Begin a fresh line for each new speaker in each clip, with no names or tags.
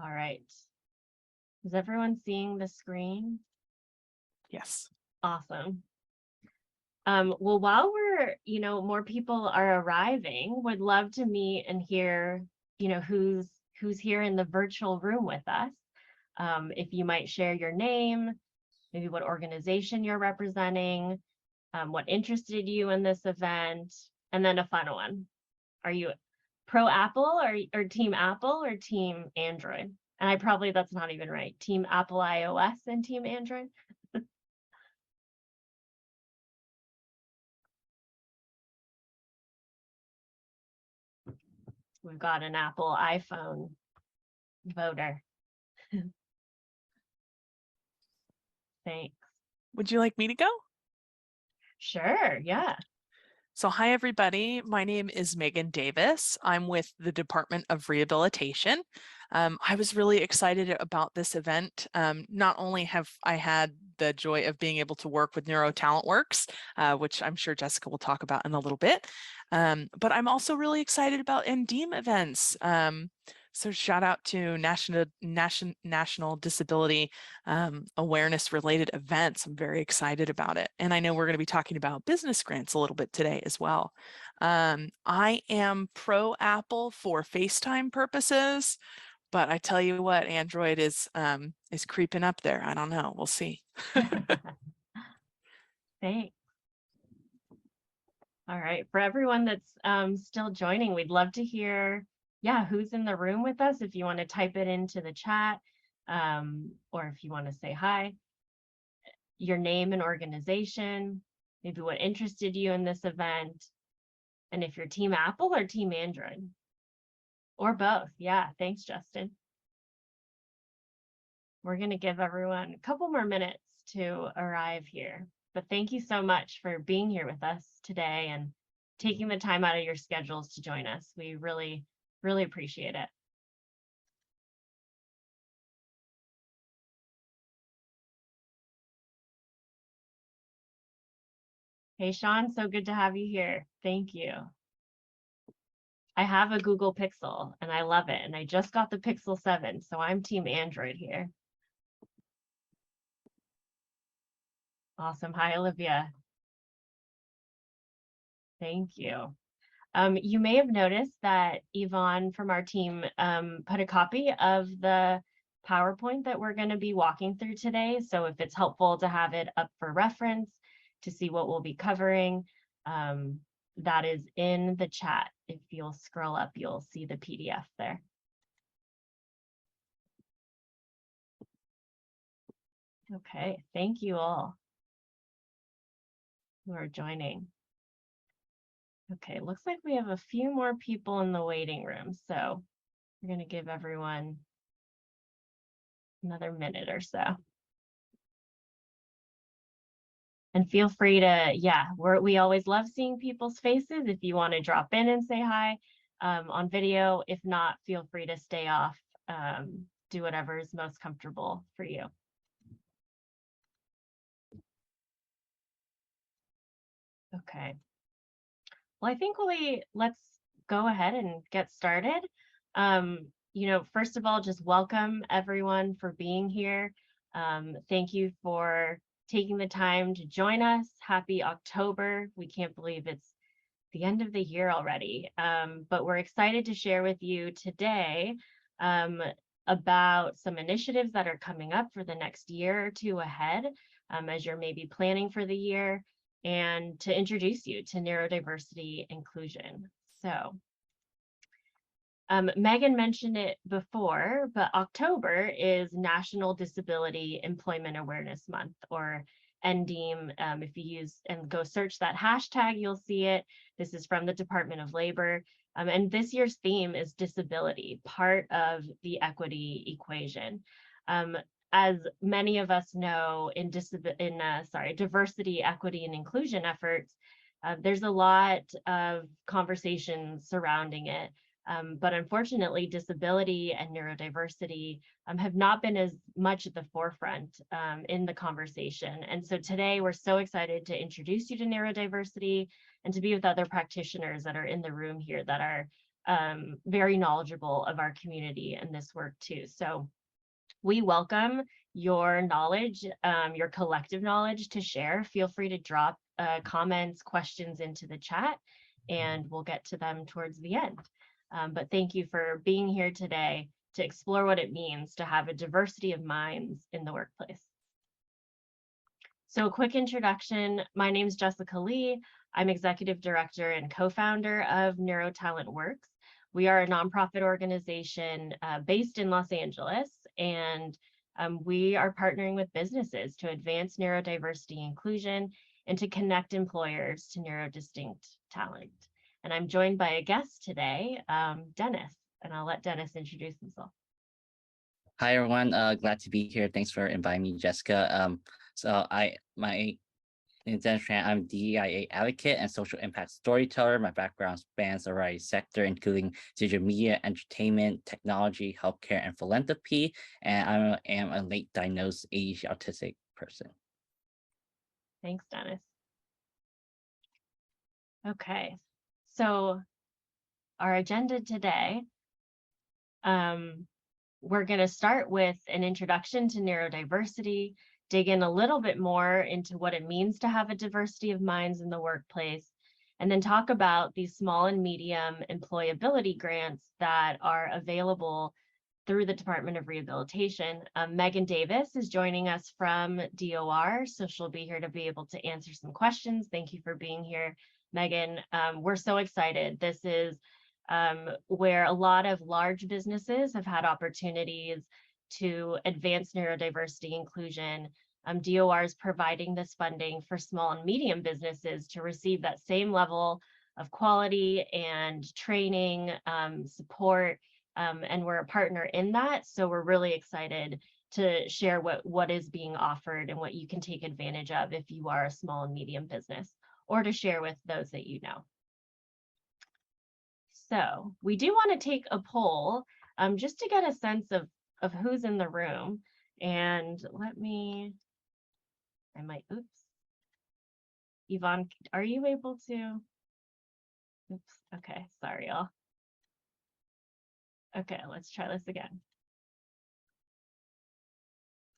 All right. Is everyone seeing the screen?
Yes.
Awesome. Well, while we're, more people are arriving, would love to meet and hear, who's here in the virtual room with us. If you might share your name, maybe what organization you're representing, what interested you in this event, and then a fun one. Are you pro Apple or team Apple or team Android? And that's not even right. Team Apple iOS and team Android. We've got an Apple iPhone voter. Thanks.
Would you like me to go?
Sure, yeah.
So hi, everybody. My name is Megan Davis. I'm with the Department of Rehabilitation. I was really excited about this event. Not only have I had the joy of being able to work with NeuroTalent Works, which I'm sure Jessica will talk about in a little bit, but I'm also really excited about NDEAM events. So shout out to National Disability Awareness related events. I'm very excited about it. And I know we're going to be talking about business grants a little bit today as well. I am pro Apple for FaceTime purposes, but I tell you what, Android is creeping up there. I don't know. We'll see.
Thanks. All right. For everyone that's still joining, we'd love to hear, who's in the room with us. If you want to type it into the chat, or if you want to say hi, your name and organization, maybe what interested you in this event, and if you're team Apple or team Android, or both. Yeah, thanks, Justin. We're going to give everyone a couple more minutes to arrive here. But thank you so much for being here with us today and taking the time out of your schedules to join us. We really, really appreciate it. Hey, Sean, so good to have you here. Thank you. I have a Google Pixel and I love it. And I just got the Pixel 7, so I'm team Android here. Awesome. Hi, Olivia. Thank you. You may have noticed that Yvonne from our team put a copy of the PowerPoint that we're going to be walking through today. So if it's helpful to have it up for reference to see what we'll be covering, that is in the chat. If you'll scroll up, you'll see the PDF there. Okay, thank you all who are joining. Okay, looks like we have a few more people in the waiting room, so we're going to give everyone another minute or so. And feel free to, we always love seeing people's faces. If you want to drop in and say hi on video, if not, feel free to stay off, do whatever is most comfortable for you. Okay. Well, I think let's go ahead and get started. First of all, just welcome everyone for being here. Thank you for taking the time to join us. Happy October. We can't believe it's the end of the year already, but we're excited to share with you today about some initiatives that are coming up for the next year or two ahead as you're maybe planning for the year, and to introduce you to neurodiversity inclusion. So Megan mentioned it before, but October is National Disability Employment Awareness Month, or NDEAM. If you use and go search that hashtag, you'll see it. This is from the Department of Labor. And this year's theme is disability, part of the equity equation. As many of us know, in diversity, equity, and inclusion efforts, there's a lot of conversation surrounding it. But unfortunately, disability and neurodiversity have not been as much at the forefront in the conversation. And so today we're so excited to introduce you to neurodiversity and to be with other practitioners that are in the room here that are very knowledgeable of our community and this work too. So we welcome your knowledge, your collective knowledge to share. Feel free to drop comments, questions into the chat, and we'll get to them towards the end. But thank you for being here today to explore what it means to have a diversity of minds in the workplace. So a quick introduction. My name is Jessica Lee. I'm Executive Director and co-founder of NeuroTalent Works. We are a nonprofit organization based in Los Angeles, and we are partnering with businesses to advance neurodiversity inclusion and to connect employers to neurodistinct talent. And I'm joined by a guest today, Dennis, and I'll let Dennis introduce himself.
Hi, everyone. Glad to be here. Thanks for inviting me, Jessica. My name is Dennis Tran. I'm DEIA advocate and social impact storyteller. My background spans a variety of sectors, including digital media, entertainment, technology, healthcare, and philanthropy. And I am a late diagnosed ADHD autistic person.
Thanks, Dennis. Okay, so our agenda today, we're going to start with an introduction to neurodiversity, dig in a little bit more into what it means to have a diversity of minds in the workplace, and then talk about these small and medium employability grants that are available through the Department of Rehabilitation. Megan Davis is joining us from DOR, so she'll be here to be able to answer some questions. Thank you for being here, Megan. We're so excited. This is where a lot of large businesses have had opportunities to advance neurodiversity inclusion. DOR is providing this funding for small and medium businesses to receive that same level of quality and training, support, and we're a partner in that. So we're really excited to share what is being offered and what you can take advantage of if you are a small and medium business, or to share with those that you know. So we do want to take a poll just to get a sense of who's in the room. And oops. Yvonne, are you able to? Oops, okay, sorry, y'all. Okay, let's try this again.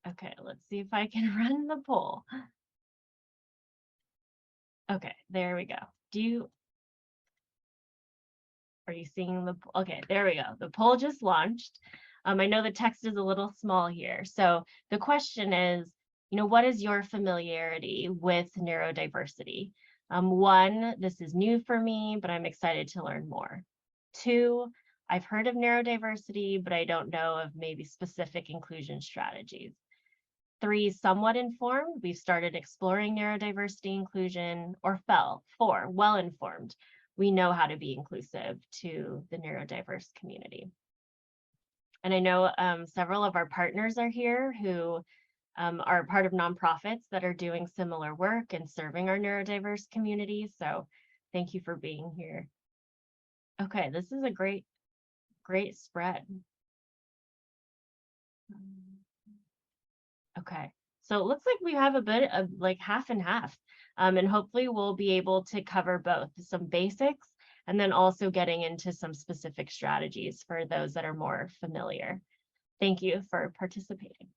Okay, let's see if I can run the poll. Okay, there we go. Are you seeing okay, there we go. The poll just launched. I know the text is a little small here. So the question is, what is your familiarity with neurodiversity? 1, this is new for me, but I'm excited to learn more. 2, I've heard of neurodiversity, but I don't know of maybe specific inclusion strategies. 3, somewhat informed. We've started exploring neurodiversity inclusion. Or 4, well informed. We know how to be inclusive to the neurodiverse community. And I know several of our partners are here who are part of nonprofits that are doing similar work and serving our neurodiverse community. So thank you for being here. Okay, this is a great spread. Okay, so it looks like we have a bit of like half and half. And hopefully we'll be able to cover both some basics and then also getting into some specific strategies for those that are more familiar. Thank you for participating.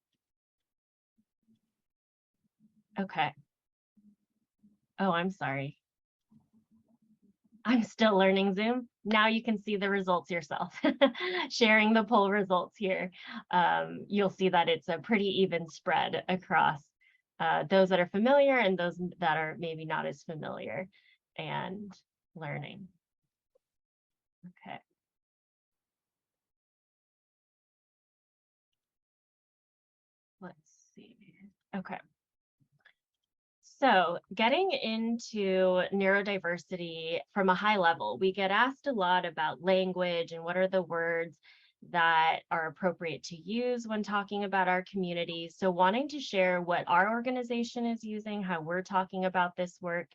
Okay. Oh, I'm sorry. I'm still learning Zoom. Now you can see the results yourself. Sharing the poll results here. You'll see that it's a pretty even spread across those that are familiar and those that are maybe not as familiar and learning. Okay. Let's see. Okay. So getting into neurodiversity from a high level, we get asked a lot about language and what are the words that are appropriate to use when talking about our community. So wanting to share what our organization is using, how we're talking about this work.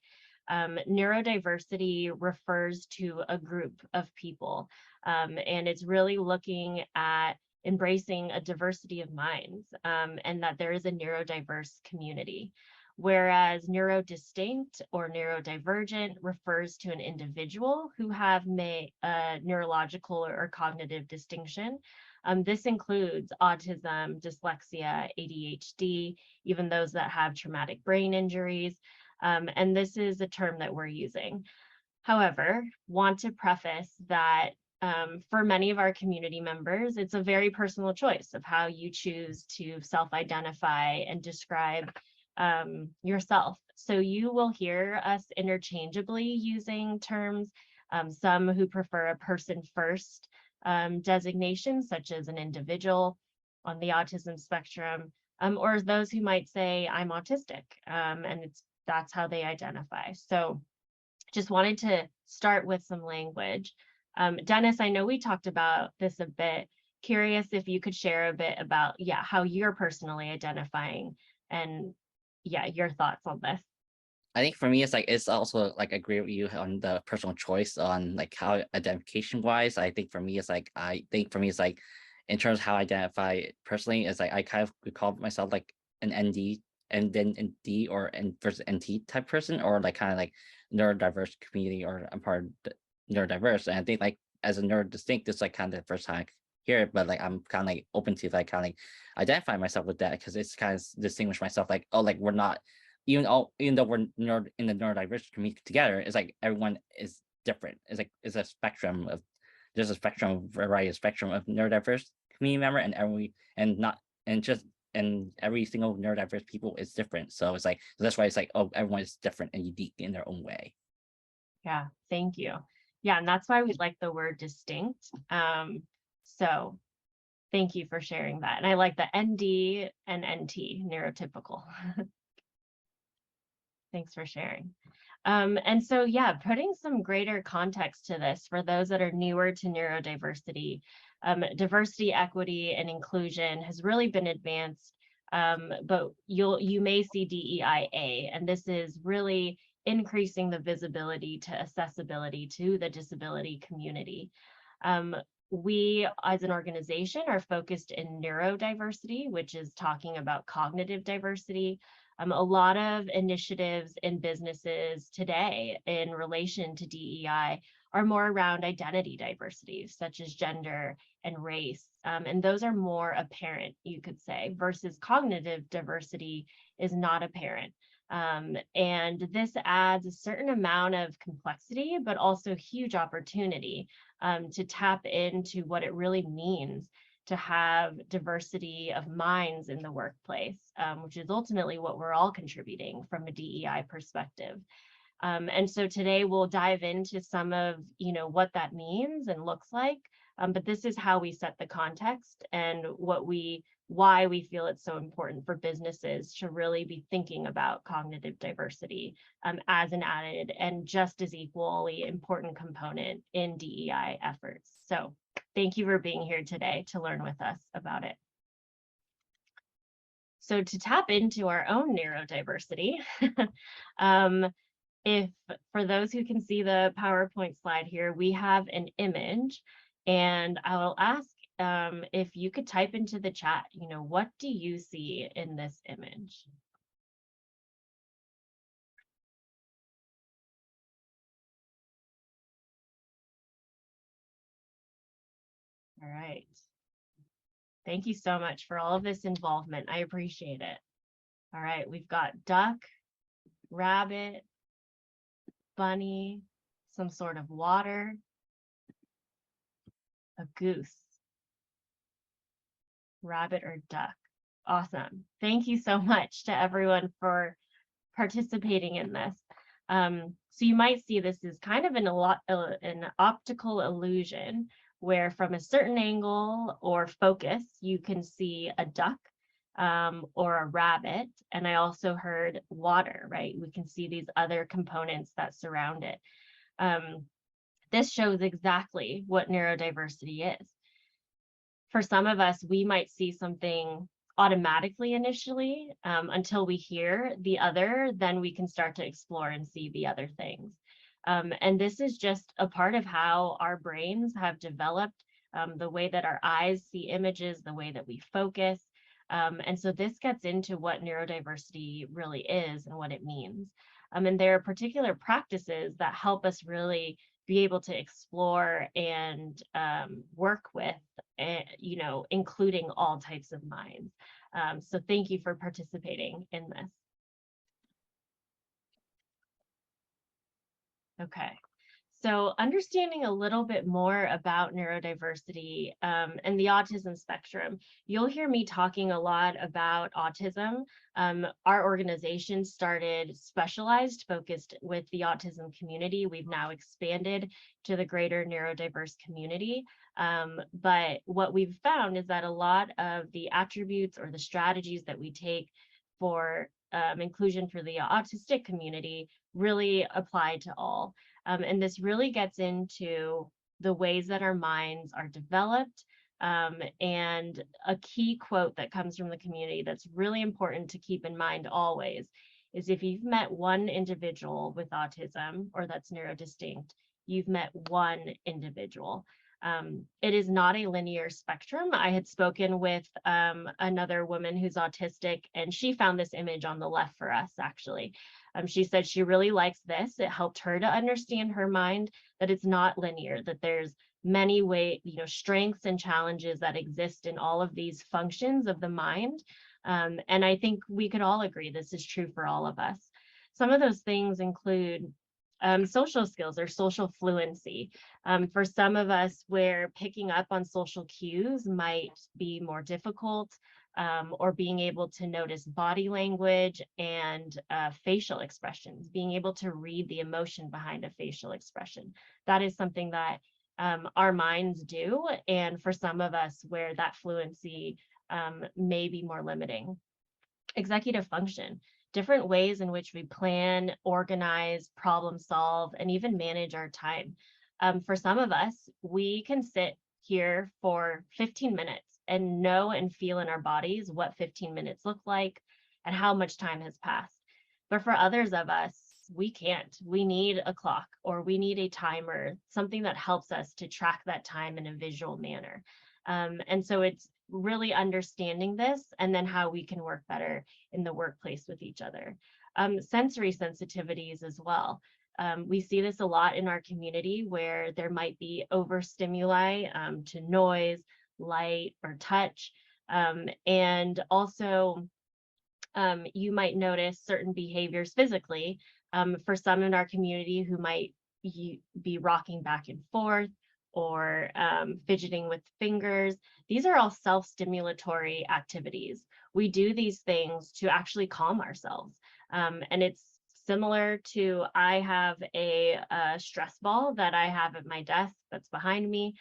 Neurodiversity refers to a group of people, and it's really looking at embracing a diversity of minds, and that there is a neurodiverse community. whereas neurodistinct or neurodivergent refers to an individual who have neurological or cognitive distinction. This includes autism, dyslexia, ADHD, even those that have traumatic brain injuries. And this is a term that we're using. However, want to preface that for many of our community members, it's a very personal choice of how you choose to self-identify and describe yourself. So you will hear us interchangeably using terms, some who prefer a person first designation, such as an individual on the autism spectrum, or those who might say, I'm autistic, and that's how they identify. So just wanted to start with some language. Dennis, I know we talked about this a bit. Curious if you could share a bit about, how you're personally identifying and your thoughts on this.
I think for me, it's also like agree with you on the personal choice on like how identification wise. I think for me, it's like in terms of how I identify personally, is like I kind of would call myself like an ND and then an D or N versus NT type person, or like kind of like neurodiverse community, or I'm part of the neurodiverse. And I think like as a neurodistinct, it's like kind of the first time I hear it, but like I'm kind of like open to like kind of like identify myself with that, because it's kind of distinguish myself like, oh, like we're not even though we're in the neurodiverse community together, it's like everyone is different. It's like it's a spectrum of there's a spectrum, variety of spectrum of neurodiverse community member, and every single neurodiverse people is different. So it's like that's why it's like, oh, everyone is different and unique in their own way.
Yeah, thank you. Yeah, and that's why we like the word distinct. So thank you for sharing that. And I like the ND and NT, neurotypical. Thanks for sharing. And so, putting some greater context to this for those that are newer to neurodiversity, diversity, equity, and inclusion has really been advanced, but you may see DEIA, and this is really increasing the visibility to accessibility to the disability community. We, as an organization, are focused in neurodiversity, which is talking about cognitive diversity. A lot of initiatives in businesses today in relation to DEI are more around identity diversity, such as gender and race. And those are more apparent, you could say, versus cognitive diversity is not apparent. And this adds a certain amount of complexity, but also huge opportunity to tap into what it really means to have diversity of minds in the workplace, which is ultimately what we're all contributing from a DEI perspective. And so today we'll dive into some of, what that means and looks like, but this is how we set the context and why we feel it's so important for businesses to really be thinking about cognitive diversity as an added and just as equally important component in DEI efforts. So thank you for being here today to learn with us about it. So to tap into our own neurodiversity, if for those who can see the PowerPoint slide here, we have an image, and I will ask if you could type into the chat, what do you see in this image? All right. Thank you so much for all of this involvement. I appreciate it. All right, we've got duck, rabbit, bunny, some sort of water, a goose, rabbit or duck. Awesome. Thank you so much to everyone for participating in this. So you might see this is kind of an optical illusion where from a certain angle or focus, you can see a duck or a rabbit. And I also heard water, right? We can see these other components that surround it. This shows exactly what neurodiversity is. For some of us, we might see something automatically initially until we hear the other, then we can start to explore and see the other things. And this is just a part of how our brains have developed, the way that our eyes see images, the way that we focus. And so this gets into what neurodiversity really is and what it means. And there are particular practices that help us really be able to explore and work with, including all types of minds. So thank you for participating in this. Okay. So understanding a little bit more about neurodiversity and the autism spectrum, you'll hear me talking a lot about autism. Our organization started specialized, focused with the autism community. We've now expanded to the greater neurodiverse community. But what we've found is that a lot of the attributes or the strategies that we take for inclusion for the autistic community really apply to all. And this really gets into the ways that our minds are developed. And a key quote that comes from the community that's really important to keep in mind always is if you've met one individual with autism or that's neurodistinct, you've met one individual. It is not a linear spectrum. I had spoken with another woman who's autistic, and she found this image on the left for us, actually. She said she really likes this. It helped her to understand her mind, that it's not linear, that there's many strengths and challenges that exist in all of these functions of the mind. And I think we could all agree this is true for all of us. Some of those things include social skills or social fluency. For some of us, where picking up on social cues might be more difficult, or being able to notice body language and facial expressions, being able to read the emotion behind a facial expression. That is something that our minds do. And for some of us, where that fluency may be more limiting. Executive function. Different ways in which we plan, organize, problem solve, and even manage our time. For some of us, we can sit here for 15 minutes and know and feel in our bodies what 15 minutes look like and how much time has passed. But for others of us, we can't. We need a clock or we need a timer, something that helps us to track that time in a visual manner. And so it's really understanding this and then how we can work better in the workplace with each other. Sensory sensitivities as well. We see this a lot in our community where there might be overstimuli to noise, light, or touch. And also you might notice certain behaviors physically for some in our community who might be rocking back and forth or fidgeting with fingers. These are all self-stimulatory activities. We do these things to actually calm ourselves. And it's similar to, I have a stress ball that I have at my desk that's behind me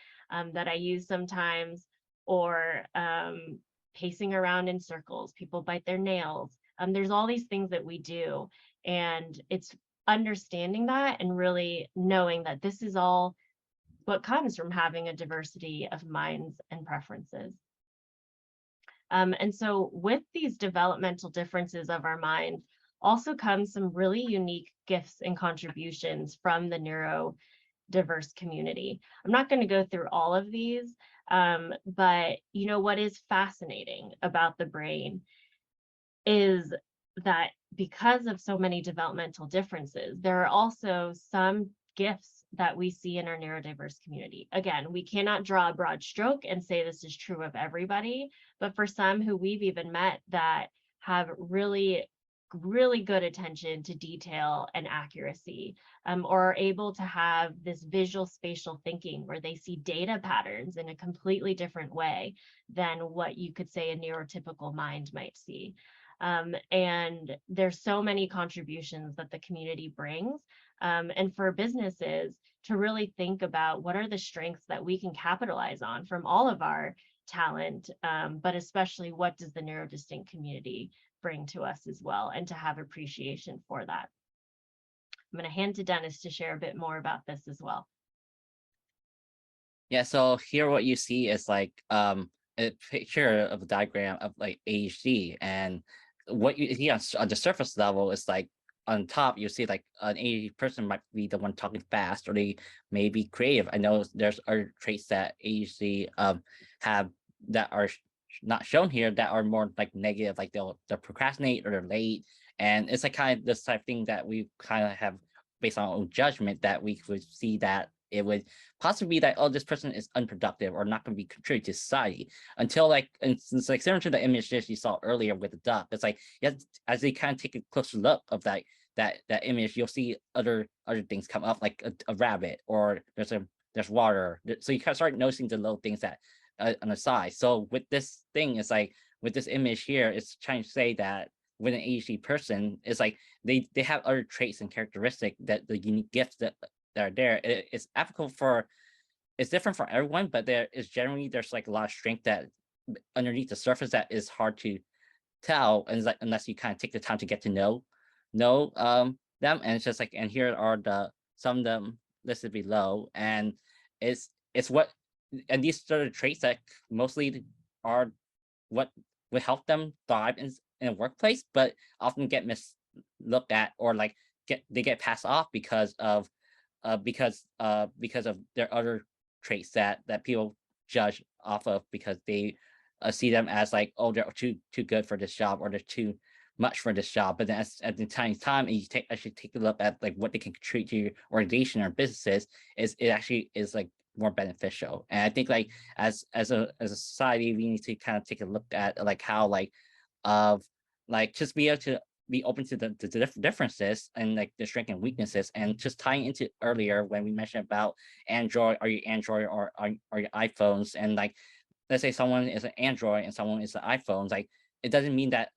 that I use sometimes, or pacing around in circles. People bite their nails. There's all these things that we do. And it's understanding that and really knowing that this is all what comes from having a diversity of minds and preferences. And so with these developmental differences of our mind also comes some really unique gifts and contributions from the neurodiverse community. I'm not going to go through all of these, but what is fascinating about the brain is that because of so many developmental differences, there are also some gifts that we see in our neurodiverse community. Again, we cannot draw a broad stroke and say this is true of everybody, but for some who we've even met that have really good attention to detail and accuracy, or are able to have this visual spatial thinking where they see data patterns in a completely different way than what you could say a neurotypical mind might see. And there's so many contributions that the community brings. And for businesses to really think about what are the strengths that we can capitalize on from all of our talent, but especially what does the neurodistinct community bring to us as well, and to have appreciation for that. I'm going to hand to Dennis to share a bit more about this as well.
Yeah, so here what you see is like a picture of a diagram of like ADHD, and what you see on the surface level is like on top you see like an ADHD person might be the one talking fast, or they may be creative. I know there's other traits that ADHD have that are not shown here that are more like negative, like they'll procrastinate or they're late. And it's like kind of this type of thing that we kind of have based on our own judgment that we could see that it would possibly be that, oh, this person is unproductive or not going to be contributing to society until like, and it's like similar to the image that you saw earlier with the duck. It's like, yes, as they kind of take a closer look of that image, you'll see other things come up, like a rabbit, or there's water. So you kind of start noticing the little things that on the side. So with this thing, it's like with this image here, it's trying to say that with an ADHD person, it's like they have other traits and characteristics that the unique gifts that are there. It's applicable for, it's different for everyone, but there is generally, there's like a lot of strength that underneath the surface that is hard to tell, and like unless you kind of take the time to get to know them. And it's just like, and here are some of them listed below, and it's what, and these sort of traits that mostly are what would help them thrive in a workplace, but often get mislooked at, or like they get passed off because of their other traits that people judge off of, because they see them as like, oh, they're too good for this job, or they're too much for this job. But then at the same time, you actually take a look at like what they can contribute to your organization or businesses, it actually is like more beneficial. And I think like as a society, we need to kind of take a look at like how just be able to be open to the differences and like the strengths and weaknesses. And just tying into earlier when we mentioned about Android, are you Android or are your iPhones, and like let's say someone is an Android and someone is an iPhone, like it doesn't mean that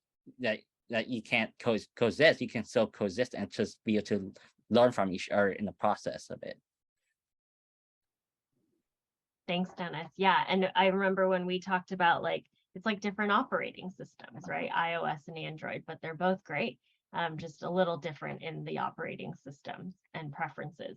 you can't coexist. You can still coexist and just be able to learn from each other in the process of it.
Thanks, Dennis. Yeah, and I remember when we talked about like, it's like different operating systems, right? iOS and Android, but they're both great. Just a little different in the operating systems and preferences.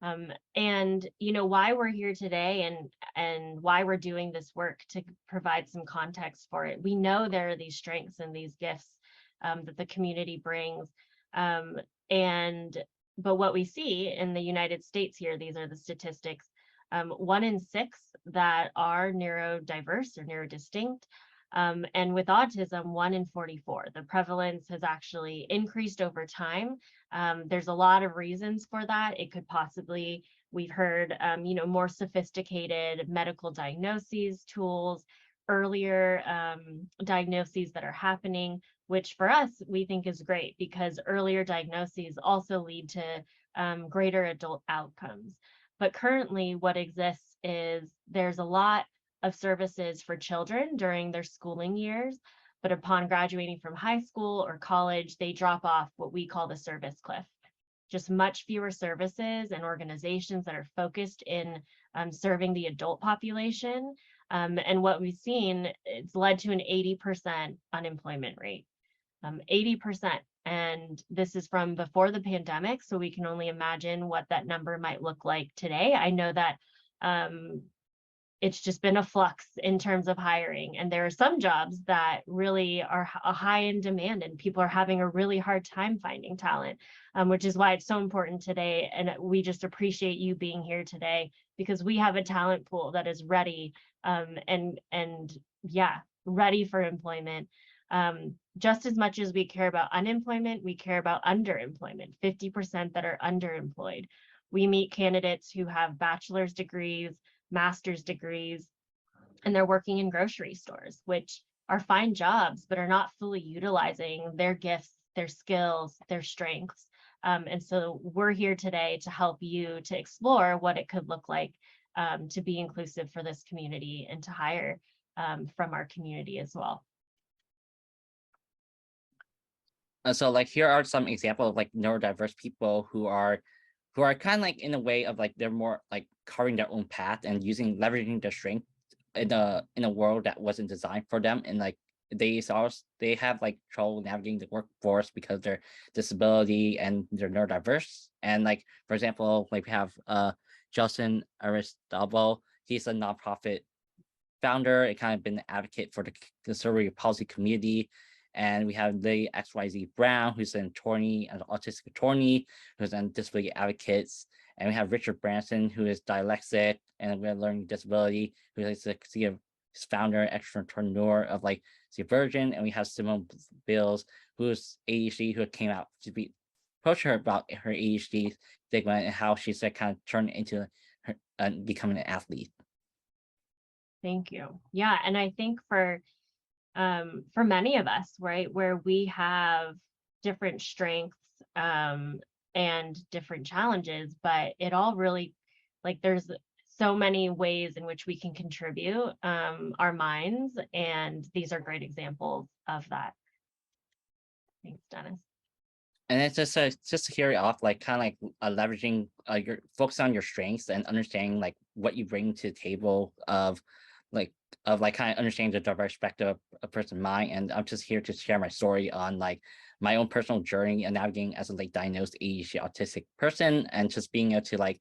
And you know why we're here today and why we're doing this work, to provide some context for it. We know there are these strengths and these gifts that the community brings. But what we see in the United States here, these are the statistics, 1 in 6 that are neurodiverse or neurodistinct. And with autism, 1 in 44. The prevalence has actually increased over time. There's a lot of reasons for that. It could possibly, we've heard, more sophisticated medical diagnoses, tools, earlier diagnoses that are happening, which for us, we think is great, because earlier diagnoses also lead to greater adult outcomes. But currently what exists is there's a lot of services for children during their schooling years, but upon graduating from high school or college, they drop off what we call the service cliff. Just much fewer services and organizations that are focused in serving the adult population. And what we've seen, it's led to an 80% unemployment rate, 80%. And this is from before the pandemic, so we can only imagine what that number might look like today. I know that it's just been a flux in terms of hiring, and there are some jobs that really are high in demand and people are having a really hard time finding talent, which is why it's so important today. And we just appreciate you being here today, because we have a talent pool that is ready ready for employment. Just as much as we care about unemployment, we care about underemployment, 50% that are underemployed. We meet candidates who have bachelor's degrees, master's degrees, and they're working in grocery stores, which are fine jobs, but are not fully utilizing their gifts, their skills, their strengths. And so we're here today to help you to explore what it could look like to be inclusive for this community and to hire from our community as well.
So like here are some examples of like neurodiverse people who are kind of like in a way of like they're more like carving their own path and leveraging their strength in a world that wasn't designed for them, and like they have like trouble navigating the workforce because of their disability and they're neurodiverse. And like for example, like we have Justin Aristobal. He's a nonprofit founder and kind of been an advocate for the conservative policy community. And we have Lily XYZ Brown, who's an attorney, an autistic attorney, who's on disability advocates. And we have Richard Branson, who is dyslexic and with a learning disability, who likes to founder, entrepreneur of like Virgin, and we have Simone Bills, who's ADHD, who came out to be approach her about her ADHD stigma and how she's like kind of turned into her becoming an athlete.
Thank you. Yeah, and I think for many of us, right, where we have different strengths and different challenges, but it all really, like, there's so many ways in which we can contribute our minds, and these are great examples of that. Thanks, Dennis.
And it's just to hear it off, like kind of like leveraging your focus on your strengths and understanding like what you bring to the table of kind of understanding the diverse perspective of a person's mind. And I'm just here to share my story on like my own personal journey and navigating as a like diagnosed ADHD autistic person, and just being able to like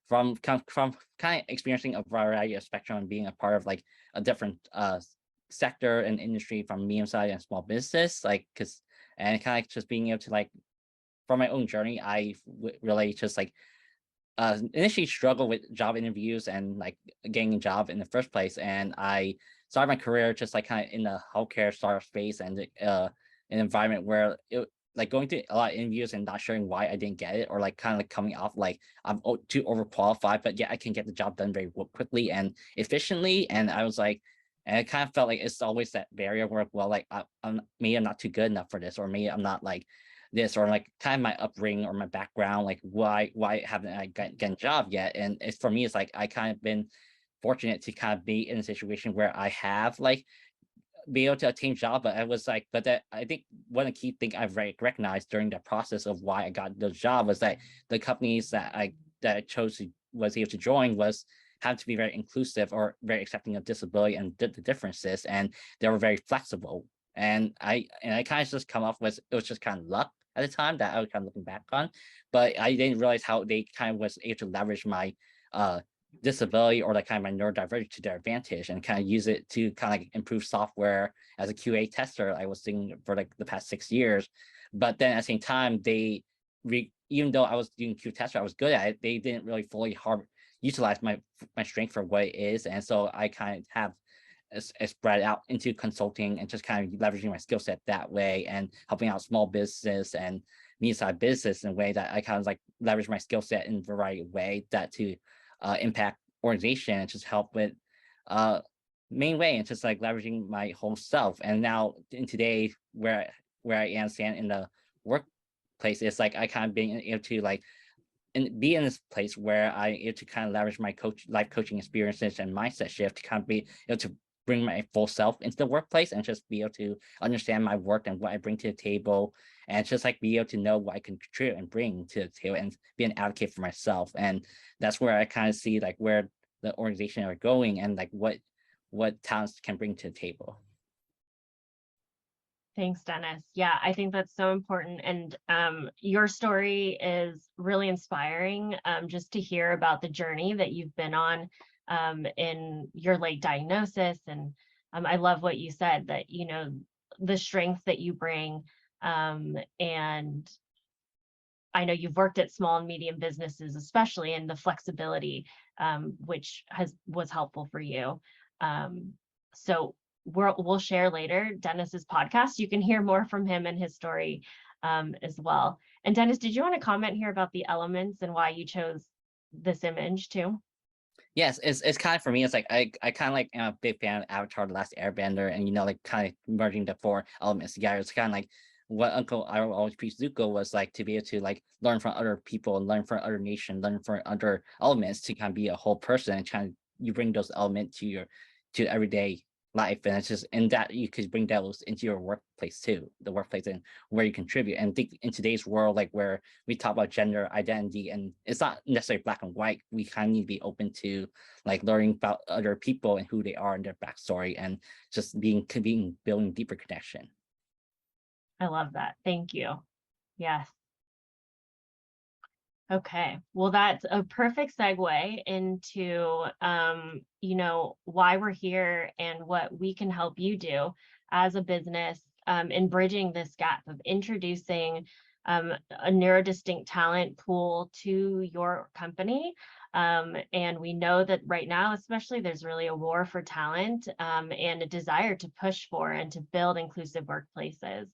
from kind of experiencing a variety of spectrum and being a part of like a different sector and industry from medium-sized and small business, like and kind of just being able to like from my own journey, I really just like initially struggled with job interviews and like getting a job in the first place. And I started my career just like kind of in the healthcare startup space and an environment where it like going through a lot of interviews and not sharing why I didn't get it, or like kind of like coming off like I'm too overqualified, but yeah, I can get the job done very quickly and efficiently. And I was like, and it kind of felt like it's always that barrier where, well, like maybe I'm not too good enough for this, or maybe I'm not like this, or like kind of my upbringing or my background, like why haven't I gotten a job yet? And it's for me, it's like I kind of been fortunate to kind of be in a situation where I have like be able to attain job, but I was like, but that I think one of the key things I've recognized during the process of why I got the job was that the companies that I chose to was able to join was had to be very inclusive or very accepting of disability and the differences, and they were very flexible. And I kind of just come off with it was just kind of luck at the time that I was kind of looking back on, but I didn't realize how they kind of was able to leverage my disability or like kind of my neurodiversity to their advantage and kind of use it to kind of like improve software. As a QA tester, I was doing for like the past 6 years, but then at the same time, even though I was doing QA tester, I was good at it, they didn't really fully utilize my strength for what it is. And so I kind of have spread out into consulting and just kind of leveraging my skill set that way and helping out small business and medium-sized business in a way that I kind of like leverage my skill set in a variety of ways that to impact organization and just help with main way and just like leveraging my whole self. And now in today where I am stand in the workplace, it's like I kind of being able to like and be in this place where I able to kind of leverage my life coaching experiences and mindset shift to kind of be able to bring my full self into the workplace and just be able to understand my work and what I bring to the table, and just like be able to know what I can contribute and bring to the table and be an advocate for myself. And that's where I kind of see like where the organization are going and like what talents can bring to the table.
Thanks, Dennis. Yeah, I think that's so important. And your story is really inspiring, just to hear about the journey that you've been on in your late diagnosis. And I love what you said, that, you know, the strength that you bring. And I know you've worked at small and medium businesses, especially, and the flexibility, which was helpful for you. So we'll share later Dennis's podcast. You can hear more from him and his story as well. And Dennis, did you want to comment here about the elements and why you chose this image too?
Yes, it's kind of for me. It's like I kind of like am a big fan of Avatar: The Last Airbender, and you know, like kind of merging the 4 elements together. It's kind of like what Uncle I always preached Zuko was like, to be able to like learn from other people, learn from other nations, learn from other elements to kind of be a whole person, and kind of you bring those elements to everyday life. And it's just in that you could bring those into your workplace too, the workplace and where you contribute. And think in today's world, like where we talk about gender identity, and it's not necessarily black and white, we kind of need to be open to like learning about other people and who they are and their backstory, and just building deeper connection.
I love that. Thank you. Yes. Okay, well, that's a perfect segue into, you know, why we're here and what we can help you do as a business in bridging this gap of introducing a neurodistinct talent pool to your company. And we know that right now, especially, there's really a war for talent and a desire to push for and to build inclusive workplaces.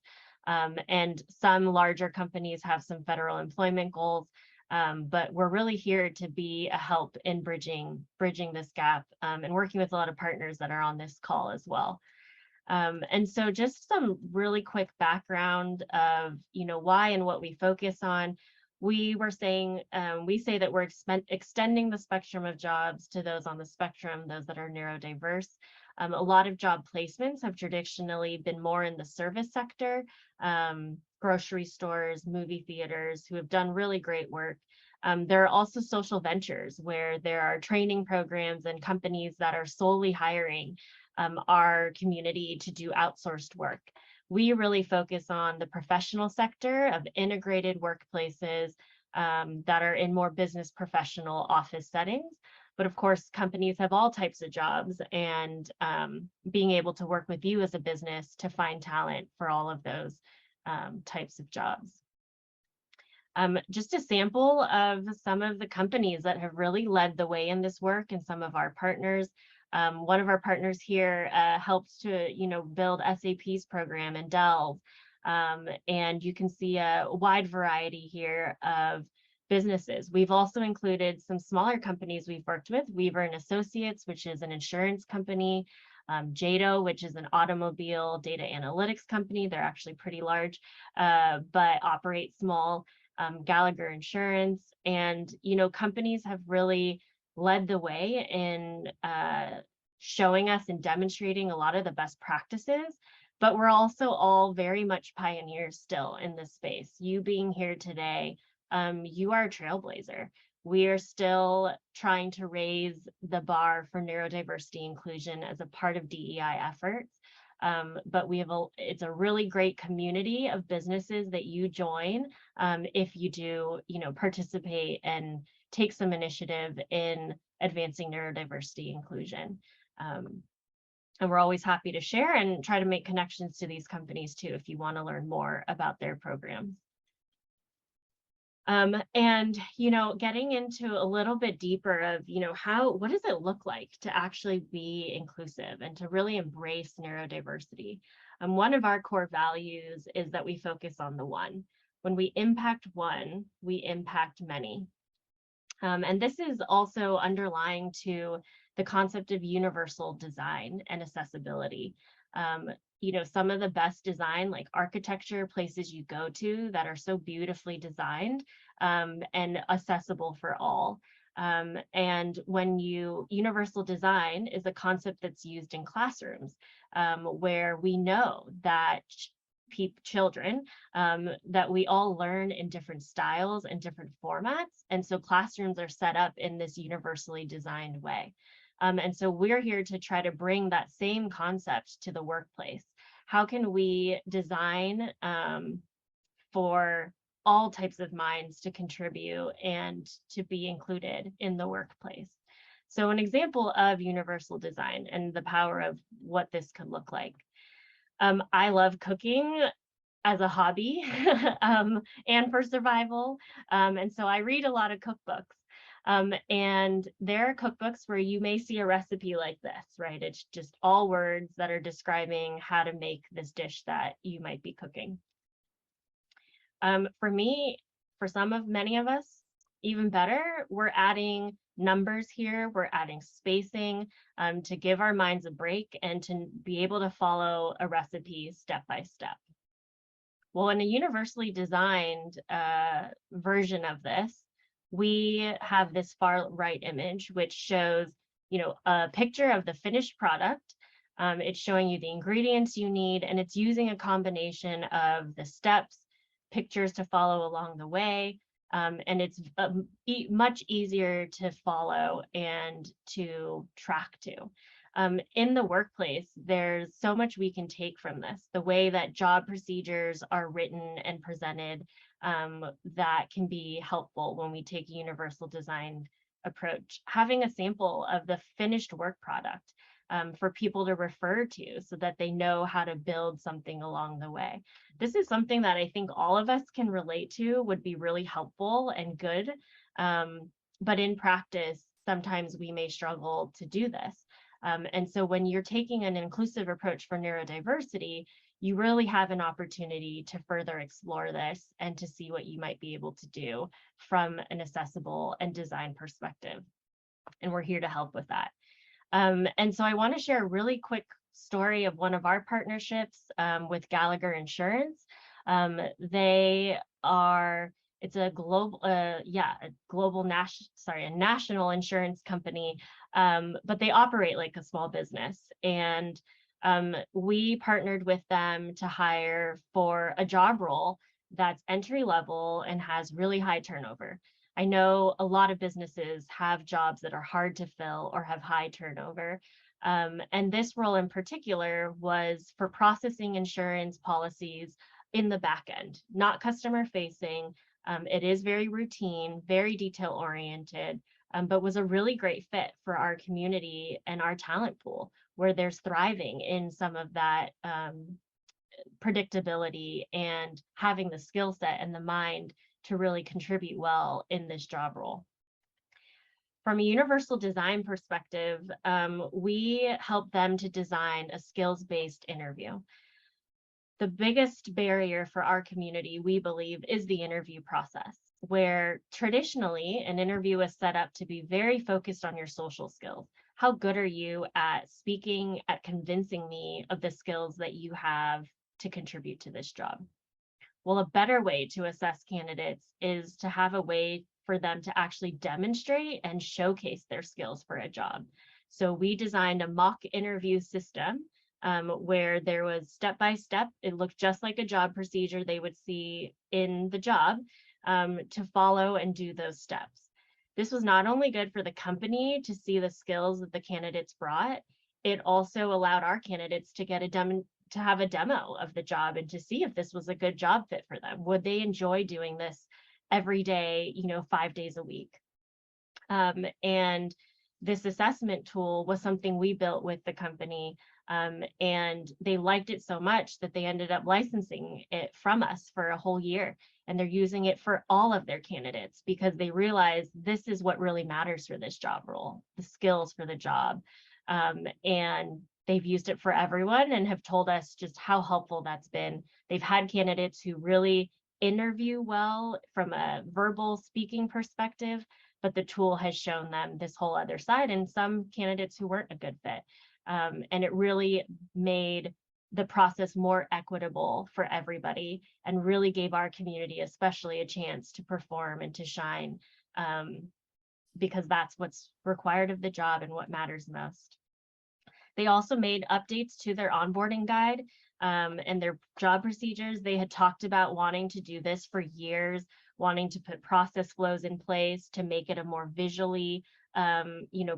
And some larger companies have some federal employment goals, but we're really here to be a help in bridging this gap and working with a lot of partners that are on this call as well. And so just some really quick background of, why and what we focus on. We say that we're extending the spectrum of jobs to those on the spectrum, those that are neurodiverse. A lot of job placements have traditionally been more in the service sector, grocery stores, movie theaters, who have done really great work. There are also social ventures where there are training programs and companies that are solely hiring our community to do outsourced work. We really focus on the professional sector of integrated workplaces that are in more business professional office settings. But of course, companies have all types of jobs, and being able to work with you as a business to find talent for all of those types of jobs. Just a sample of some of the companies that have really led the way in this work and some of our partners. One of our partners here helps to, build SAP's program in Delve. And you can see a wide variety here of businesses. We've also included some smaller companies we've worked with, Weaver and Associates, which is an insurance company, JADO, which is an automobile data analytics company. They're actually pretty large, but operate small, Gallagher Insurance. And, companies have really led the way in showing us and demonstrating a lot of the best practices, but we're also all very much pioneers still in this space. You being here today, you are a trailblazer. We are still trying to raise the bar for neurodiversity inclusion as a part of DEI efforts. But it's a really great community of businesses that you join if you do, participate and take some initiative in advancing neurodiversity inclusion. And we're always happy to share and try to make connections to these companies too, if you want to learn more about their programs. And, getting into a little bit deeper of, what does it look like to actually be inclusive and to really embrace neurodiversity? One of our core values is that we focus on the one. When we impact one, we impact many. And this is also underlying to the concept of universal design and accessibility. Some of the best design, like architecture, places you go to that are so beautifully designed and accessible for all. And universal design is a concept that's used in classrooms where we know that children, that we all learn in different styles and different formats. And so classrooms are set up in this universally designed way. And so we're here to try to bring that same concept to the workplace. How can we design for all types of minds to contribute and to be included in the workplace? So an example of universal design and the power of what this could look like. I love cooking as a hobby and for survival. And so I read a lot of cookbooks. And there are cookbooks where you may see a recipe like this, right? It's just all words that are describing how to make this dish that you might be cooking. For me, many of us, even better, we're adding numbers here, we're adding spacing to give our minds a break and to be able to follow a recipe step by step. Well, in a universally designed version of this, we have this far right image, which shows, a picture of the finished product. It's showing you the ingredients you need, and it's using a combination of the steps, pictures to follow along the way, and it's much easier to follow and to track to. In the workplace, there's so much we can take from this. The way that job procedures are written and presented, that can be helpful when we take a universal design approach, having a sample of the finished work product for people to refer to so that they know how to build something along the way. This is something that I think all of us can relate to, would be really helpful and good. But in practice, sometimes we may struggle to do this. And so when you're taking an inclusive approach for neurodiversity, you really have an opportunity to further explore this and to see what you might be able to do from an accessible and design perspective. And we're here to help with that. And so I want to share a really quick story of one of our partnerships with Gallagher Insurance. It's a global, a national insurance company, but they operate like a small business. And we partnered with them to hire for a job role that's entry level and has really high turnover. I know a lot of businesses have jobs that are hard to fill or have high turnover. And this role in particular was for processing insurance policies in the back end, not customer facing. It is very routine, very detail oriented, but was a really great fit for our community and our talent pool, where there's thriving in some of that predictability and having the skill set and the mind to really contribute well in this job role. From a universal design perspective, we help them to design a skills-based interview. The biggest barrier for our community, we believe, is the interview process, where traditionally an interview is set up to be very focused on your social skills. How good are you at speaking, at convincing me of the skills that you have to contribute to this job? Well, a better way to assess candidates is to have a way for them to actually demonstrate and showcase their skills for a job. So we designed a mock interview system where there was step-by-step, it looked just like a job procedure they would see in the job to follow and do those steps. This was not only good for the company to see the skills that the candidates brought, it also allowed our candidates to get to have a demo of the job and to see if this was a good job fit for them. Would they enjoy doing this every day, 5 days a week? And this assessment tool was something we built with the company, and they liked it so much that they ended up licensing it from us for a whole year. And they're using it for all of their candidates because they realize this is what really matters for this job role, the skills for the job. And they've used it for everyone and have told us just how helpful that's been. They've had candidates who really interview well from a verbal speaking perspective, but the tool has shown them this whole other side, and some candidates who weren't a good fit. And it really made the process more equitable for everybody and really gave our community especially a chance to perform and to shine, because that's what's required of the job and what matters most. They also made updates to their onboarding guide and their job procedures. They had talked about wanting to do this for years, wanting to put process flows in place to make it a more visually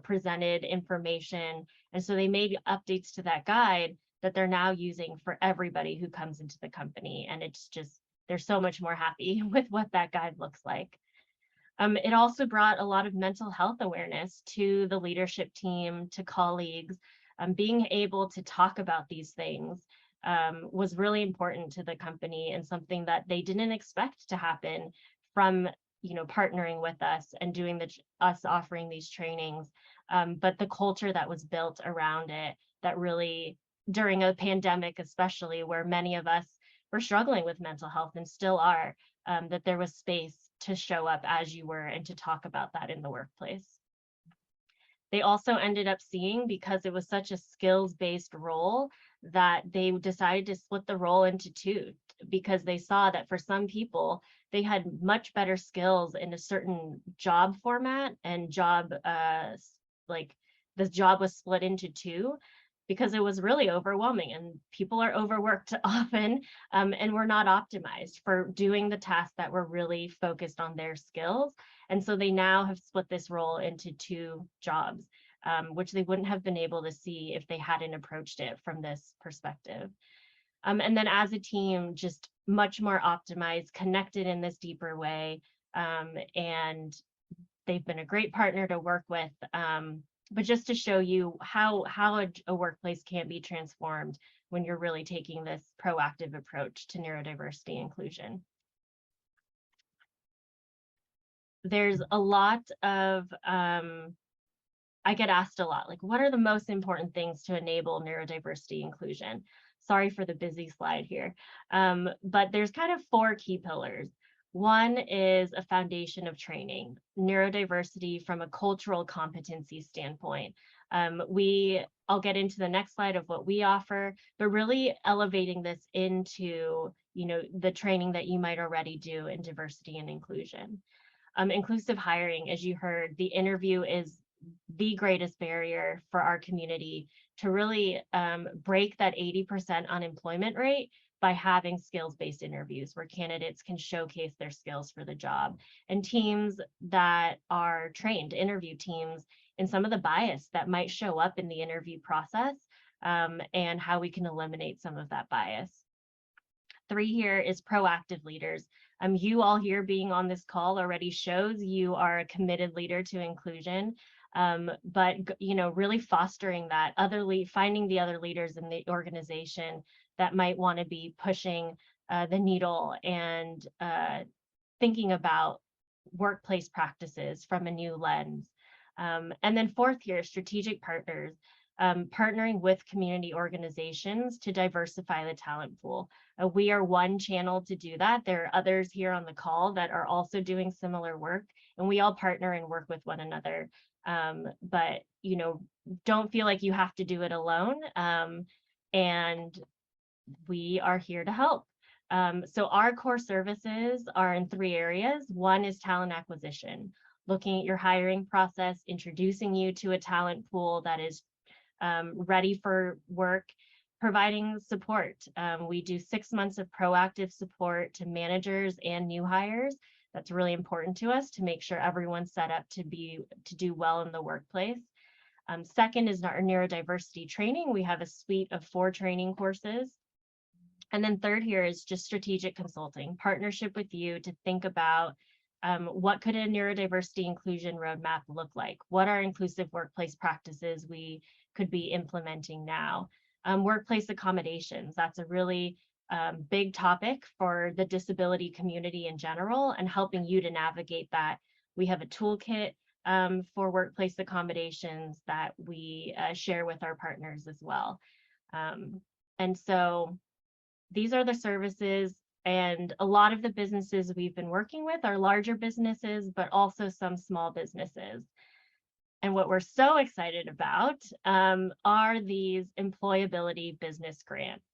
presented information. And so they made updates to that guide that they're now using for everybody who comes into the company. And it's just, they're so much more happy with what that guide looks like. It also brought a lot of mental health awareness to the leadership team, to colleagues. Being able to talk about these things was really important to the company and something that they didn't expect to happen from partnering with us and doing us offering these trainings, but the culture that was built around it, that really, during a pandemic especially, where many of us were struggling with mental health and still are, that there was space to show up as you were and to talk about that in the workplace. They also ended up seeing, because it was such a skills-based role, that they decided to split the role into two, because they saw that for some people, they had much better skills in a certain job format and job, like the job was split into two, because it was really overwhelming and people are overworked often, and were not optimized for doing the tasks that were really focused on their skills. And so they now have split this role into two jobs, which they wouldn't have been able to see if they hadn't approached it from this perspective. And then as a team, just much more optimized, connected in this deeper way, and they've been a great partner to work with. But just to show you how a workplace can be transformed when you're really taking this proactive approach to neurodiversity inclusion. There's a lot of, I get asked a lot, like, what are the most important things to enable neurodiversity inclusion? Sorry for the busy slide here, but there's kind of 4 key pillars. One is a foundation of training, neurodiversity from a cultural competency standpoint. I'll get into the next slide of what we offer, but really elevating this into, the training that you might already do in diversity and inclusion. Inclusive hiring, as you heard, the interview is the greatest barrier for our community to really break that 80% unemployment rate by having skills-based interviews where candidates can showcase their skills for the job, and teams that are trained, interview teams, and some of the bias that might show up in the interview process, and how we can eliminate some of that bias. 3 here is proactive leaders. You all here being on this call already shows you are a committed leader to inclusion, but really fostering that finding the other leaders in the organization that might want to be pushing the needle and thinking about workplace practices from a new lens. And then 4th here, strategic partners. Partnering with community organizations to diversify the talent pool. We are one channel to do that. There are others here on the call that are also doing similar work, and we all partner and work with one another. But don't feel like you have to do it alone. And we are here to help. So our core services are in 3 areas. One is talent acquisition, looking at your hiring process, introducing you to a talent pool that is ready for work, providing support. We do 6 months of proactive support to managers and new hires. That's really important to us to make sure everyone's set up to do well in the workplace. Second is our neurodiversity training. We have a suite of 4 training courses. And then 3rd here is just strategic consulting, partnership with you to think about what could a neurodiversity inclusion roadmap look like? What are inclusive workplace practices we could be implementing now? Workplace accommodations, that's a really big topic for the disability community in general, and helping you to navigate that. We have a toolkit for workplace accommodations that we share with our partners as well. And so these are the services, and a lot of the businesses we've been working with are larger businesses, but also some small businesses. And what we're so excited about are these employability business grants.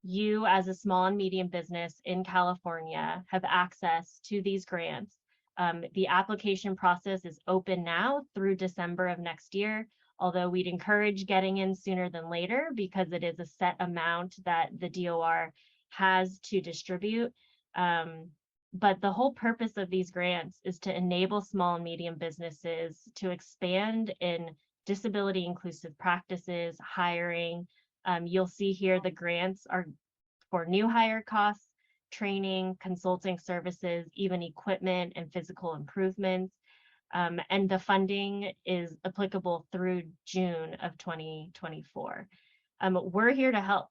You, as a small and medium business in California, have access to these grants. The application process is open now through December of next year, although we'd encourage getting in sooner than later because it is a set amount that the DOR has to distribute. But the whole purpose of these grants is to enable small and medium businesses to expand in disability inclusive practices, hiring. You'll see here the grants are for new hire costs, training, consulting services, even equipment and physical improvements. And the funding is applicable through June of 2024. We're here to help.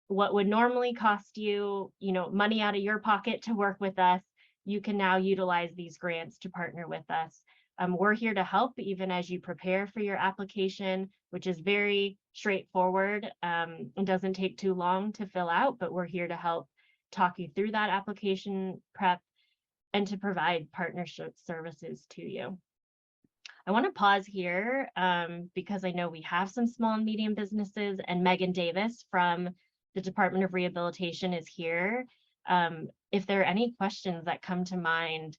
What would normally cost you, money out of your pocket to work with us, you can now utilize these grants to partner with us. We're here to help even as you prepare for your application, which is very straightforward and doesn't take too long to fill out, but we're here to help talk you through that application prep and to provide partnership services to you. I want to pause here because I know we have some small and medium businesses, and Megan Davis from the Department of Rehabilitation is here. If there are any questions that come to mind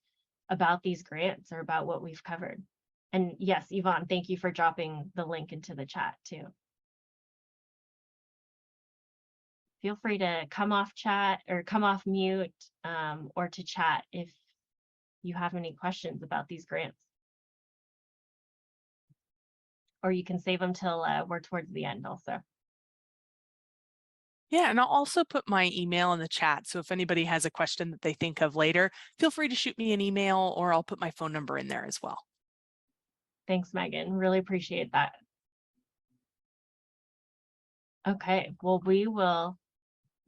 about these grants or about what we've covered. And yes, Yvonne, thank you for dropping the link into the chat too. Feel free to come off chat or come off mute or to chat if you have any questions about these grants. Or you can save them till we're towards the end also.
Yeah, and I'll also put my email in the chat. So if anybody has a question that they think of later, feel free to shoot me an email, or I'll put my phone number in there as well.
Thanks, Megan. Really appreciate that. Okay, well, we will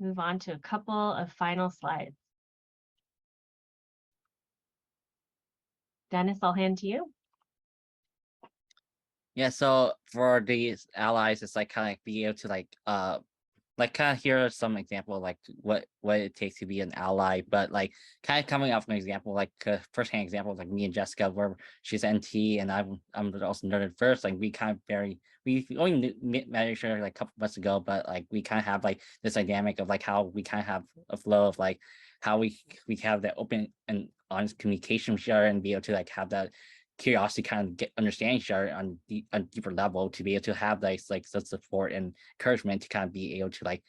move on to a couple of final slides. Dennis, I'll hand to you.
Yeah, so for these allies, it's like kind of be able to like kind of hear some example of like what it takes to be an ally, but like kind of coming off an example, like first-hand example, like me and Jessica, where she's NT and I'm also neurodiverse. Like we kind of we only met each other like a couple months ago, but like we kind of have like this dynamic of like how we kind of have a flow of like how we have that open and honest communication with each other and be able to like have that curiosity kind of get understanding each other on a deeper level, to be able to have like such support and encouragement to kind of be able to like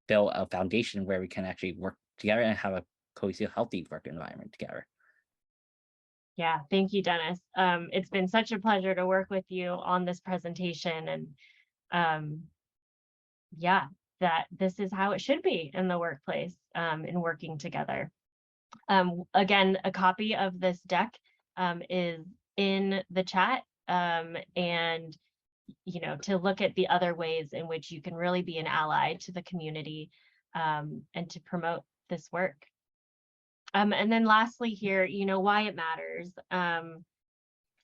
build a foundation where we can actually work together and have a cohesive, healthy work environment together.
Yeah, thank you, Dennis. It's been such a pleasure to work with you on this presentation, and yeah, that this is how it should be in the workplace, in working together. Again, a copy of this deck is in the chat, and to look at the other ways in which you can really be an ally to the community, and to promote this work. And then lastly here, why it matters.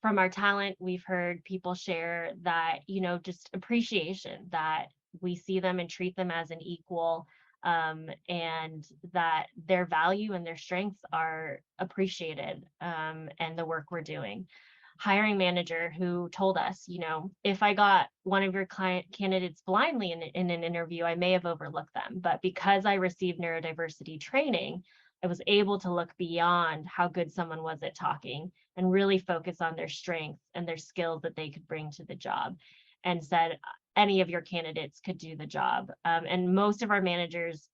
From our talent, we've heard people share that, just appreciation, that we see them and treat them as an equal, and that their value and their strengths are appreciated, and the work we're doing. Hiring manager who told us, if I got one of your client candidates blindly in an interview, I may have overlooked them, but because I received neurodiversity training, I was able to look beyond how good someone was at talking and really focus on their strengths and their skills that they could bring to the job, and said any of your candidates could do the job. And most of our managers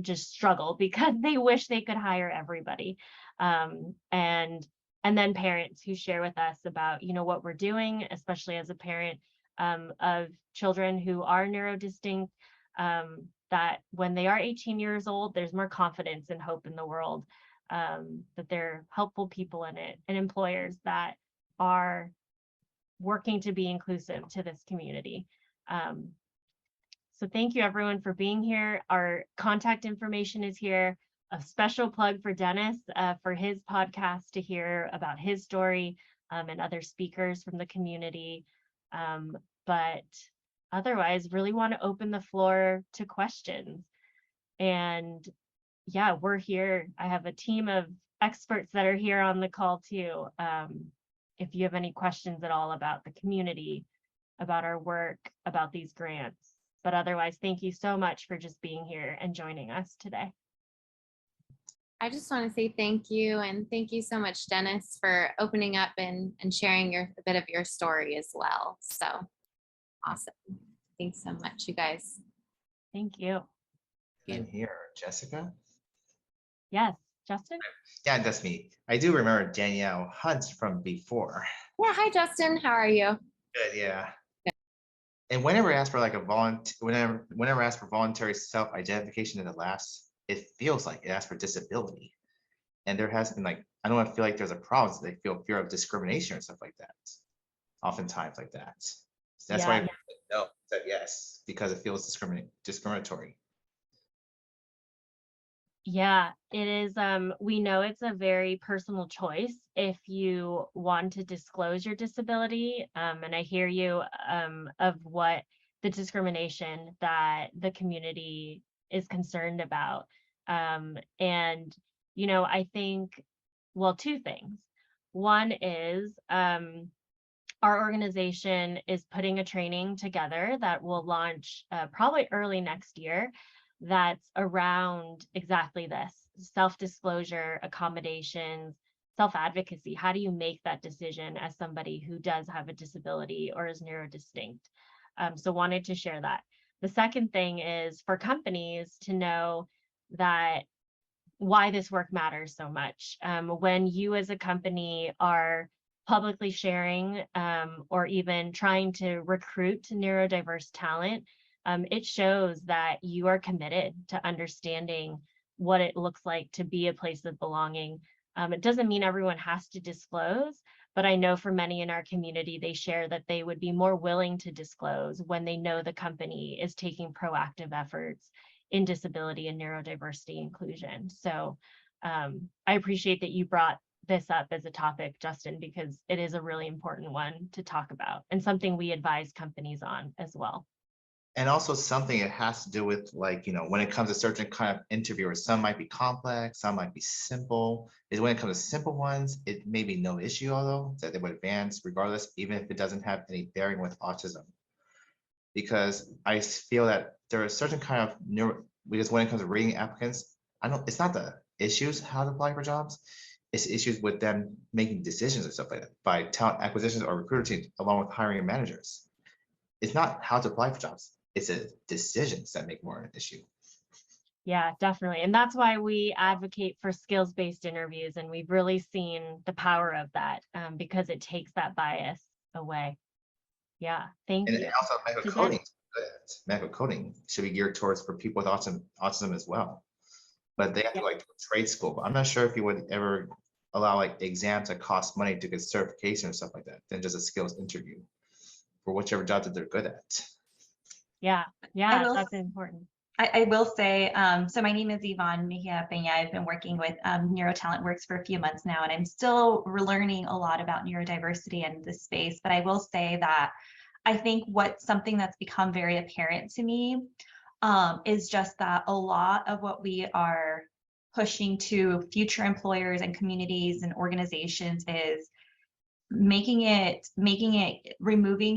just struggle because they wish they could hire everybody. And then parents who share with us about, what we're doing, especially as a parent of children who are neurodistinct, that when they are 18 years old, there's more confidence and hope in the world, that they're helpful people in it, and employers that are working to be inclusive to this community. So thank you everyone for being here. Our contact information is here. A special plug for Dennis for his podcast to hear about his story, and other speakers from the community. But otherwise, really want to open the floor to questions. And yeah, we're here. I have a team of experts that are here on the call too. If you have any questions at all about the community, about our work, about these grants. But otherwise, thank you so much for just being here and joining us today.
I just want to say thank you, and thank you so much, Dennis, for opening up and sharing a bit of your story as well. So awesome. Thanks so much, you guys.
Thank you.
I'm here, Jessica.
Yes, Justin?
Yeah, that's me. I do remember Danielle Hunt from before.
Yeah, hi, Justin. How are you?
Good, yeah. Good. And whenever I ask for like a whenever I ask for voluntary self-identification in the labs, it feels like it asks for disability. And there has been like, I don't feel like there's a problem, so they feel fear of discrimination or stuff like that. Oftentimes like that. So that's why I said yes, because it feels discriminatory.
Yeah, it is. We know it's a very personal choice if you want to disclose your disability. And I hear you of what the discrimination that the community is concerned about. And, I think, well, two things. One is our organization is putting a training together that will launch probably early next year, that's around exactly this: self-disclosure, accommodations, self-advocacy. How do you make that decision as somebody who does have a disability or is neurodistinct? So wanted to share that. The second thing is for companies to know that why this work matters so much. When you as a company are publicly sharing, or even trying to recruit neurodiverse talent, it shows that you are committed to understanding what it looks like to be a place of belonging. It doesn't mean everyone has to disclose, but I know for many in our community, they share that they would be more willing to disclose when they know the company is taking proactive efforts in disability and neurodiversity inclusion. So I appreciate that you brought this up as a topic, Justin, because it is a really important one to talk about and something we advise companies on as well.
And also something it has to do with, like, you know, when it comes to certain kind of interviewers, some might be complex, some might be simple. Is when it comes to simple ones, it may be no issue, although that they would advance regardless, even if it doesn't have any bearing with autism. Because I feel that there are certain kind of because when it comes to rating applicants, it's not the issues how to apply for jobs, it's issues with them making decisions and stuff like that by talent acquisitions or recruiter teams, along with hiring managers. It's not how to apply for jobs. It's the decisions that make more an issue.
Yeah, definitely. And that's why we advocate for skills-based interviews. And we've really seen the power of that because it takes that bias away. Yeah, thank
And
you.
also medical
Again.
coding. Medical coding should be geared towards for people with autism as well. But they have to like trade school. But I'm not sure if you would ever allow like exams that cost money to get certification or stuff like that, than just a skills interview for whichever job that they're good at.
Yeah, that's important.
I will say, so my name is Yvonne Mejia Peña. I've been working with NeuroTalent Works for a few months now, and I'm still learning a lot about neurodiversity in this space. But I will say that I think something that's become very apparent to me is just that a lot of what we are pushing to future employers and communities and organizations is removing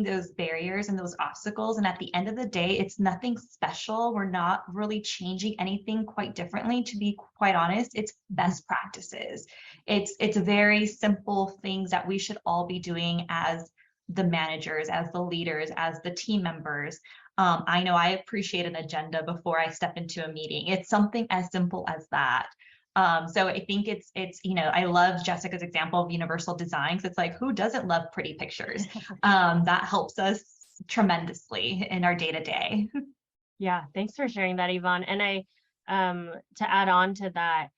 those barriers and those obstacles. And at the end of the day, it's nothing special. We're not really changing anything quite differently, to be quite honest. It's best practices. It's very simple things that we should all be doing as the managers, as the leaders, as the team members. I know I appreciate an agenda before I step into a meeting. It's something as simple as that. So I think it's, you know, I love Jessica's example of universal design. So it's like, who doesn't love pretty pictures? That helps us tremendously in our day-to-day.
Yeah, thanks for sharing that, Yvonne. And I, to add on to that,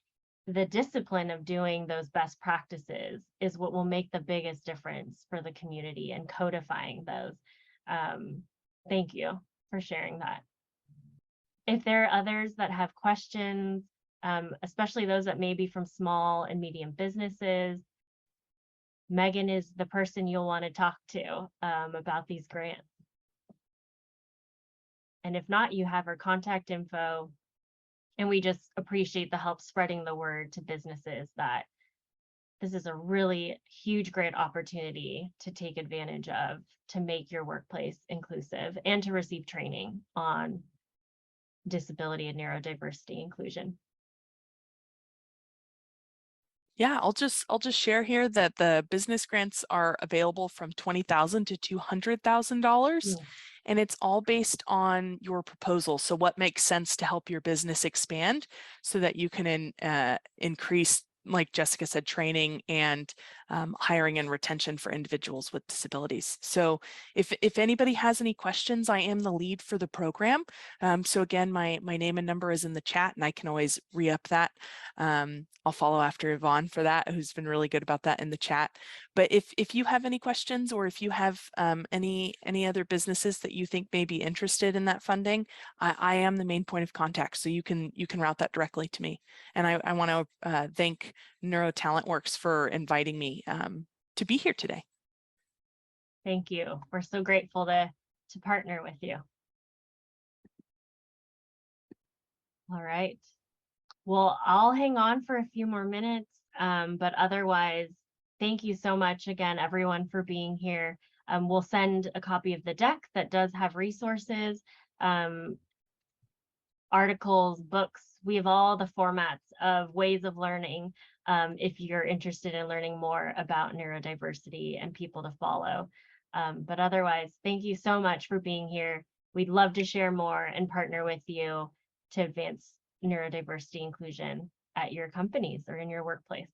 the discipline of doing those best practices is what will make the biggest difference for the community and codifying those. Thank you for sharing that. If there are others that have questions, especially those that may be from small and medium businesses, Megan is the person you'll want to talk to about these grants. And if not, you have her contact info. And we just appreciate the help spreading the word to businesses that this is a really huge, great opportunity to take advantage of, to make your workplace inclusive and to receive training on disability and neurodiversity inclusion.
Yeah, I'll just share here that the business grants are available from $20,000 to $200,000, and it's all based on your proposal. So what makes sense to help your business expand so that you can increase, like Jessica said, training and hiring and retention for individuals with disabilities. So if anybody has any questions, I am the lead for the program. So again, my name and number is in the chat, and I can always re-up that. I'll follow after Yvonne for that, who's been really good about that in the chat. But if you have any questions, or if you have any other businesses that you think may be interested in that funding, I am the main point of contact, so you can route that directly to me. And I want to thank NeuroTalent Works for inviting me to be here today.
Thank you. We're so grateful to partner with you. All right. Well, I'll hang on for a few more minutes, but otherwise, thank you so much again, everyone, for being here. We'll send a copy of the deck that does have resources, articles, books. We have all the formats of ways of learning if you're interested in learning more about neurodiversity and people to follow. But otherwise, thank you so much for being here. We'd love to share more and partner with you to advance neurodiversity inclusion at your companies or in your workplace.